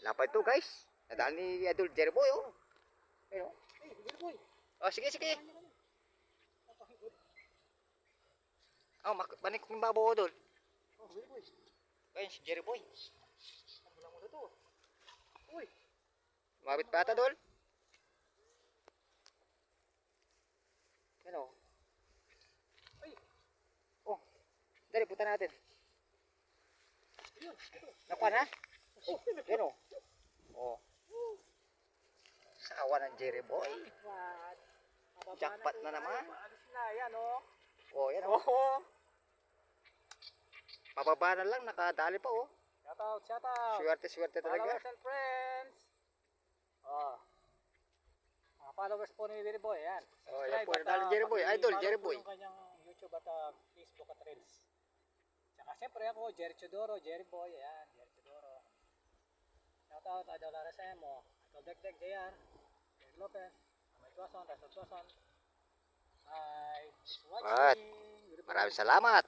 Lapad to guys. Nadaan ni Idol Jerboy oh. Ayun oh. Oh, sige sige. Oh, banik ng babaw Idol. Oh, Jerboy. Ayun si Jerboy. Mula to. Uy. Mabit pa ata Idol. Ano? Ay. Oh. Dali punta natin. Ayun. Nakuha na? Oh, yan oh. Oh. Sawa ng Jerboy. Jackpot na naman. Alis na, yan oh. Oh, yan oh. Oh. Mababa na lang, nakadali pa oh. Shout out, shout out. Swerte talaga. Followers and friends. Oh. Mga followers po ni Jerboy, yan. Oh, yan po, nadali Jerboy. Idol, Jerboy. Yung kanyang YouTube at Facebook at Reels. Tsaka siyempre ako, Jerry Chodoro, Jerboy, yan, Jerry Chodoro. Shout out, Idol Arasemo, Idol Degdeg, JR, Jerry Lopez, Amay Tuason, Russell Tuason. Hi, thanks for At watching. maraming salamat.